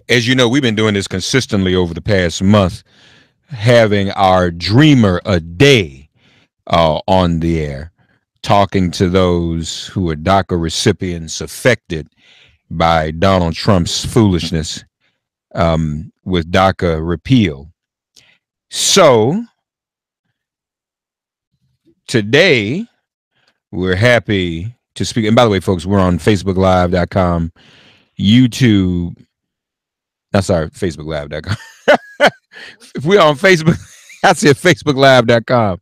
As you know, we've been doing this consistently over the past month, having our Dreamer a Day on the air, talking to those who are DACA recipients affected by Donald Trump's foolishness with DACA repeal. So today, we're happy to speak. And by the way, folks, we're on FacebookLive.com, YouTube. No, sorry, FacebookLive.com. If we're on Facebook, I said FacebookLive.com.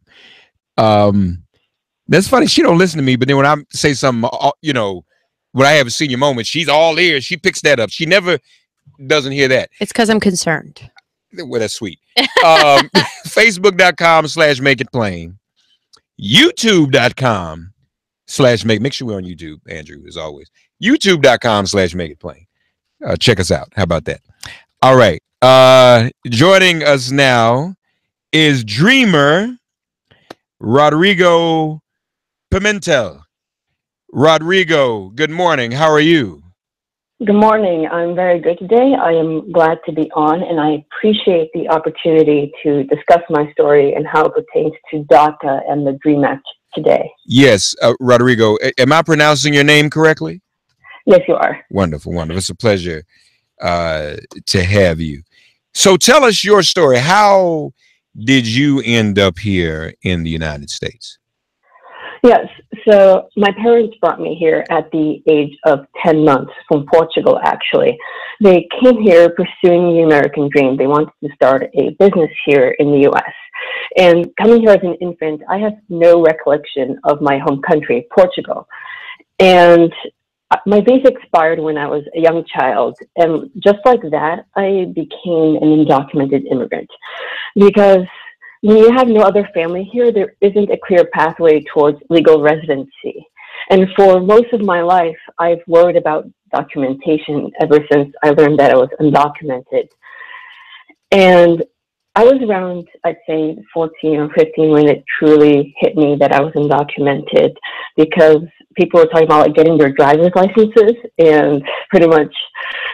That's funny. She don't listen to me, but then when I say something, when I have a senior moment, she's all ears. She picks that up. She never doesn't hear that. It's because I'm concerned. Well, that's sweet. Facebook.com/make it plain. YouTube.com/make sure we're on YouTube, Andrew, as always. YouTube.com/make it plain. Check us out. How about that? All right. Joining us now is Dreamer Rodrigo Pimentel. Rodrigo, good morning. How are you? Good morning. I'm very good today. I am glad to be on, and I appreciate the opportunity to discuss my story and how it pertains to DACA and the DREAM Act today. Yes, Rodrigo, am I pronouncing your name correctly? Yes, you are. Wonderful, wonderful. It's a pleasure to have you. So tell us your story. How did you end up here in the United States? Yes, so my parents brought me here at the age of 10 months from Portugal, actually. They came here pursuing the American dream. They wanted to start a business here in the U.S. And coming here as an infant, I have no recollection of my home country, Portugal. And my visa expired when I was a young child. And just like that, I became an undocumented immigrant. Because when you have no other family here, there isn't a clear pathway towards legal residency. And for most of my life, I've worried about documentation ever since I learned that I was undocumented. And I was around, I'd say, 14 or 15 when it truly hit me that I was undocumented, because people were talking about like getting their driver's licenses, and pretty much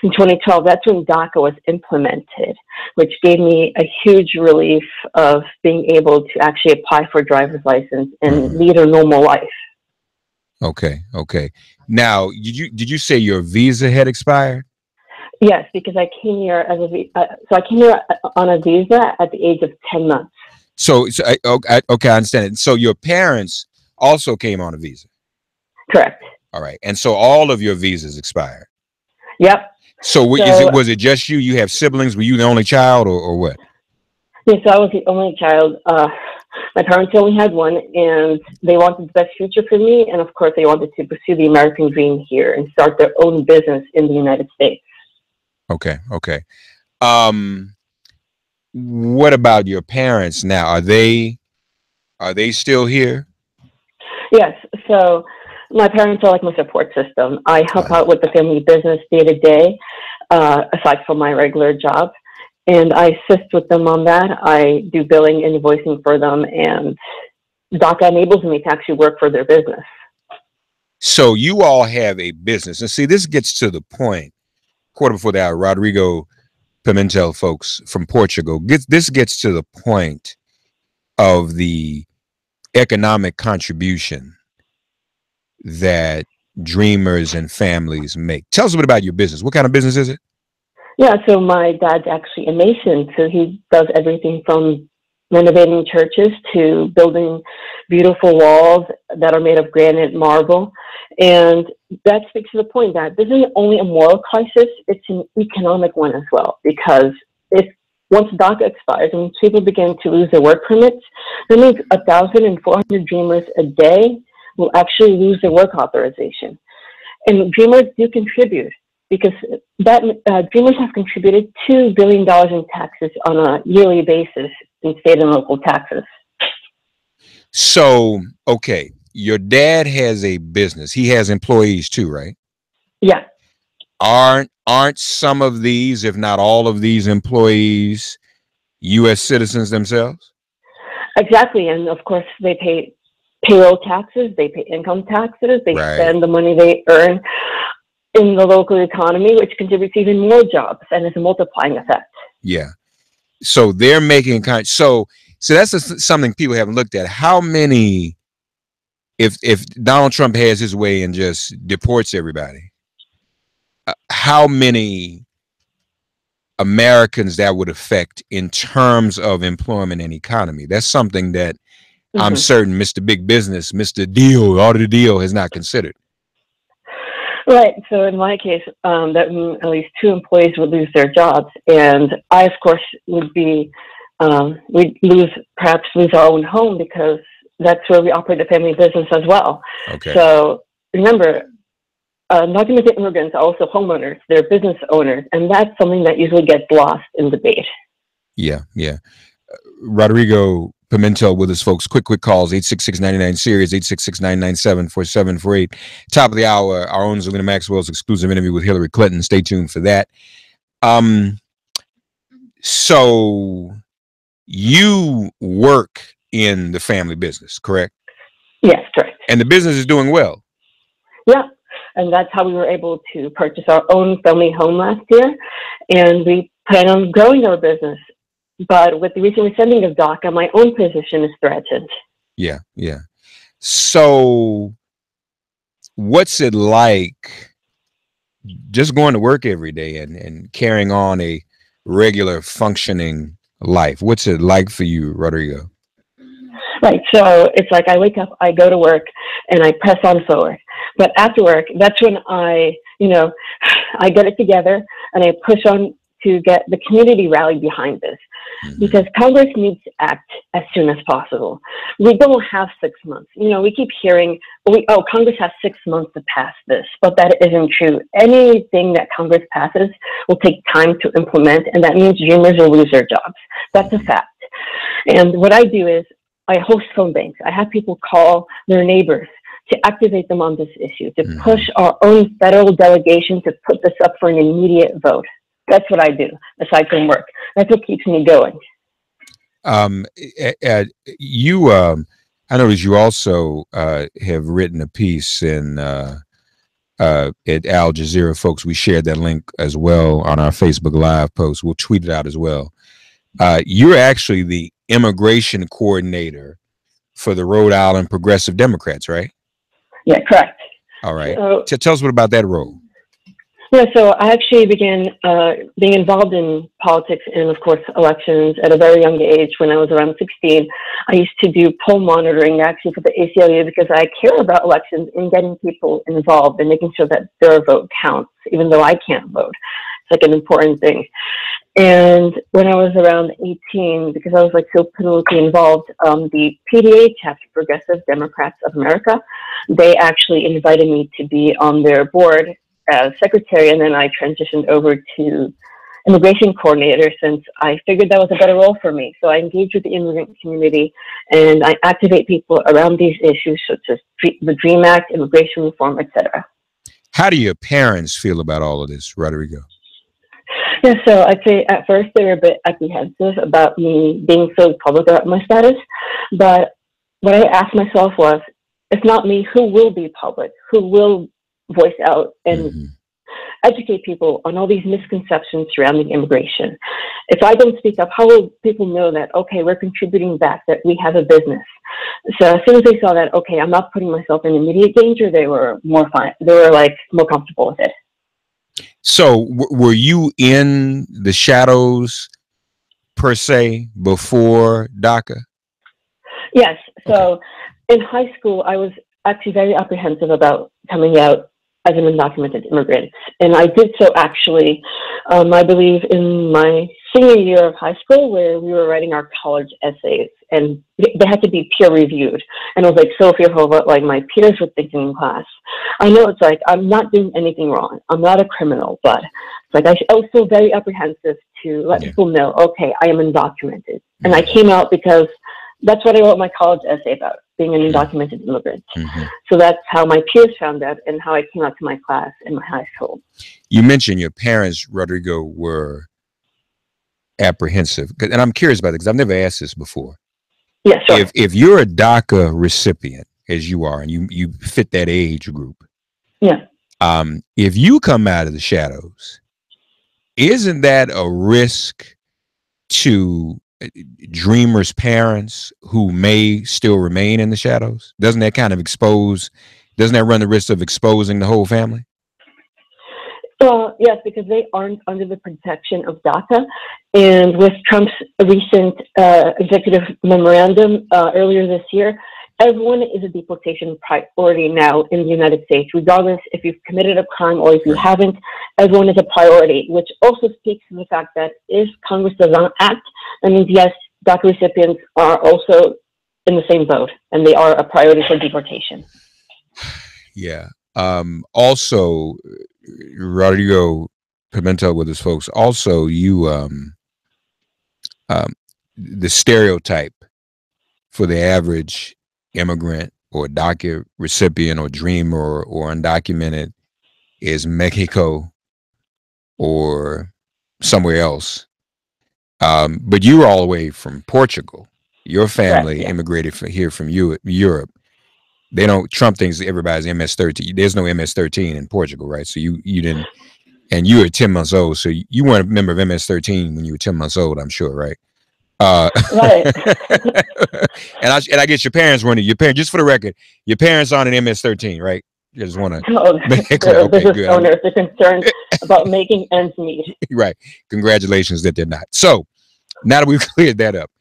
in 2012, that's when DACA was implemented, which gave me a huge relief of being able to actually apply for a driver's license and lead a normal life. Okay. Now, did you say your visa had expired? Yes, because I came here as I came here on a visa at the age of 10 months. Okay, I understand it. So your parents also came on a visa? Correct. All right. And so all of your visas expired? Yep. So was it just you? You have siblings? Were you the only child or what? Yes, I was the only child. My parents only had one, and they wanted the best future for me. And of course, they wanted to pursue the American dream here and start their own business in the United States. Okay. What about your parents now? Are they still here? Yes. So my parents are like my support system. I help out with the family business day to day, aside from my regular job. And I assist with them on that. I do billing, invoicing for them, and DACA enables me to actually work for their business. So you all have a business. And see, this gets to the point, quarter before the hour, Rodrigo Pimentel, folks from Portugal, this gets to the point of the economic contribution that dreamers and families make. Tell us a bit about your business. What kind of business is it? Yeah, so my dad's actually a mason, so he does everything from renovating churches to building beautiful walls that are made of granite marble. And that speaks to the point that this isn't only a moral crisis, it's an economic one as well. Because once DACA expires and people begin to lose their work permits, that means 1,400 dreamers a day will actually lose their work authorization. And dreamers do contribute, because dreamers have contributed $2 billion in taxes on a yearly basis in state and local taxes. So, okay, your dad has a business. He has employees too, right? Yeah. Aren't some of these, if not all of these employees, U.S. citizens themselves? Exactly. And of course, they pay payroll taxes, they pay income taxes, they Right. spend the money they earn in the local economy, which contributes even more jobs and is a multiplying effect. Yeah. So they're making so that's something people haven't looked at. How many, if Donald Trump has his way and just deports everybody, how many Americans that would affect in terms of employment and economy? That's something that I'm certain Mr. Big Business, Mr. Deal, all the deal has not considered. Right. So in my case, that means at least 2 employees would lose their jobs, and I, of course, would be we'd perhaps lose our own home because that's where we operate a family business as well. Okay. So remember, undocumented immigrants are also homeowners; they're business owners, and that's something that usually gets lost in debate. Yeah, yeah. Rodrigo Pimentel with us, folks. Quick calls, 866-99-SERIOUS, 866-997-4748. Top of the hour, our own Zelina Maxwell's exclusive interview with Hillary Clinton. Stay tuned for that. So you work in the family business, correct? Yes, correct. And the business is doing well. Yeah, and that's how we were able to purchase our own family home last year, and we plan on growing our business. But with the recent rescinding of DACA, my own position is threatened. Yeah, yeah. So what's it like just going to work every day and carrying on a regular functioning life? What's it like for you, Rodrigo? Right. So it's like I wake up, I go to work, and I press on forward. But after work, that's when I get it together and I push on to get the community rallied behind this, because Congress needs to act as soon as possible. We don't have 6 months. We keep hearing, Congress has 6 months to pass this, but that isn't true. Anything that Congress passes will take time to implement, and that means dreamers will lose their jobs. That's a fact. And what I do is I host phone banks. I have people call their neighbors to activate them on this issue, to push our own federal delegation to put this up for an immediate vote. That's what I do, aside from work. That's what keeps me going. I noticed you also have written a piece at Al Jazeera, folks. We shared that link as well on our Facebook Live post. We'll tweet it out as well. You're actually the immigration coordinator for the Rhode Island Progressive Democrats, right? Yeah, correct. All right. Tell us what about that role. Yeah, so I actually began being involved in politics and, of course, elections at a very young age. When I was around 16, I used to do poll monitoring actually for the ACLU because I care about elections and getting people involved and making sure that their vote counts, even though I can't vote. It's like an important thing. And when I was around 18, because I was like so politically involved, the PDA chapter, Progressive Democrats of America, they actually invited me to be on their board as secretary, and then I transitioned over to immigration coordinator since I figured that was a better role for me. So I engage with the immigrant community and I activate people around these issues such as the DREAM Act, immigration reform, etc. How do your parents feel about all of this, Rodrigo? Yeah, so I'd say at first they were a bit apprehensive about me being so public about my status, but what I asked myself was, if not me, who will be public? Who will voice out and educate people on all these misconceptions surrounding immigration? If I don't speak up, how will people know that, okay, we're contributing back, that we have a business? So as soon as they saw that, okay, I'm not putting myself in immediate danger, they were more fine. They were like more comfortable with it. So were you in the shadows per se before DACA? Yes. So in high school, I was actually very apprehensive about coming out as an undocumented immigrant. And I did so actually, I believe in my senior year of high school, where we were writing our college essays and they had to be peer reviewed. And I was like so fearful of what like my peers were thinking in class. I know it's like, I'm not doing anything wrong. I'm not a criminal, but it's like I was still very apprehensive to let people know, okay, I am undocumented. And I came out because that's what I wrote my college essay about, being an undocumented immigrant. So that's how my peers found out and how I came out to my class in my high school. You mentioned your parents, Rodrigo, were apprehensive. And I'm curious about it because I've never asked this before. Yeah, sure. If you're a DACA recipient, as you are, and you fit that age group, yeah, If you come out of the shadows, isn't that a risk to dreamers' parents who may still remain in the shadows? Doesn't that kind of doesn't that run the risk of exposing the whole family? Yes, because they aren't under the protection of DACA. And with Trump's recent executive memorandum earlier this year, everyone is a deportation priority now in the United States, regardless if you've committed a crime or if you haven't. Everyone is a priority, which also speaks to the fact that if Congress does not act, that means, yes, DACA recipients are also in the same boat, and they are a priority for deportation. Yeah. Also, Rodrigo Pimentel with his folks. Also, the stereotype for the average immigrant or DACA recipient or dreamer or undocumented is Mexico or somewhere else. But you were all the way from Portugal. Your family immigrated here from Europe. They don't. Trump thinks everybody's MS-13. There's no MS-13 in Portugal, right? So you didn't, and you were 10 months old. So you weren't a member of MS-13 when you were 10 months old, I'm sure, right? Right. and I guess your parents weren't. Your parents, just for the record, your parents aren't an MS-13, right? You just want to. No, they're business owners. They're concerned about making ends meet. Right. Congratulations that they're not. So now that we've cleared that up.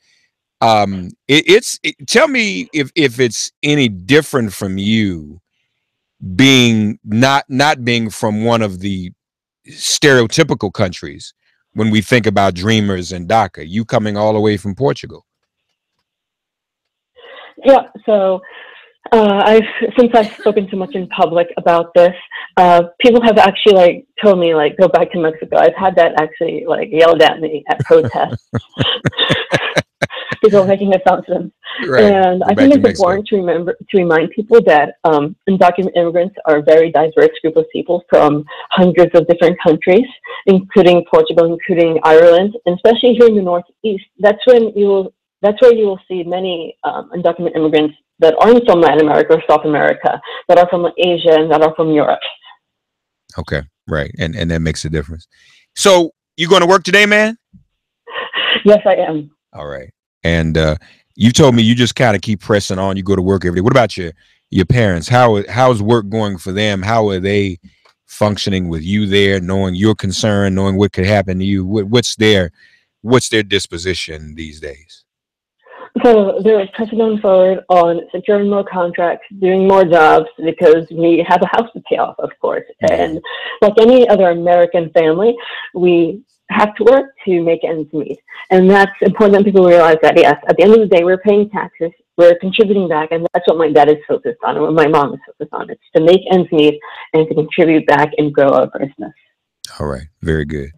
Tell me if it's any different from you being not being from one of the stereotypical countries when we think about dreamers and DACA, you coming all the way from Portugal. Yeah, so since I've spoken so much in public about this, people have actually told me go back to Mexico. I've had that actually yelled at me at protests. People making assumptions. Right. And I think it's important to remind people that undocumented immigrants are a very diverse group of people from hundreds of different countries, including Portugal, including Ireland, and especially here in the Northeast. That's where you will see many undocumented immigrants that aren't from Latin America or South America, that are from Asia and that are from Europe. Okay, right, and that makes a difference. So you going to work today, man? Yes, I am. All right. And you told me you just kind of keep pressing on. You go to work every day. What about your parents? How's work going for them? How are they functioning with you there, knowing your concern, knowing what could happen to you? What's their disposition these days? So they're pressing on forward on securing more contracts, doing more jobs, because we have a house to pay off, of course. And like any other American family, we have to work to make ends meet. And that's important that people realize that, yes, at the end of the day, we're paying taxes, we're contributing back, and that's what my dad is focused on and what my mom is focused on. It's to make ends meet and to contribute back and grow our business. All right. Very good.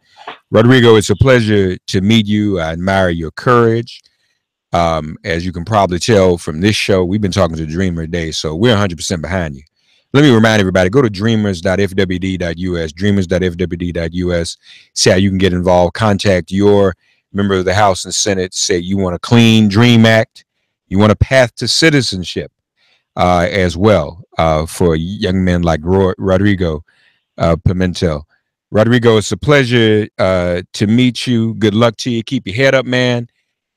Rodrigo, it's a pleasure to meet you. I admire your courage. As you can probably tell from this show, we've been talking to Dreamer today, so we're 100% behind you. Let me remind everybody, go to dreamers.fwd.us, dreamers.fwd.us, see how you can get involved. Contact your member of the House and Senate. Say you want a clean Dream Act. You want a path to citizenship as well for young men like Rodrigo Pimentel. Rodrigo, it's a pleasure to meet you. Good luck to you. Keep your head up, man.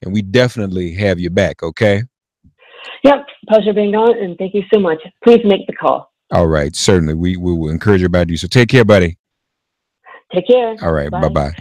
And we definitely have your back, okay? Yep, pleasure being on, and thank you so much. Please make the call. All right, certainly. We will encourage everybody to do so. Take care, buddy. Take care. All right, bye-bye.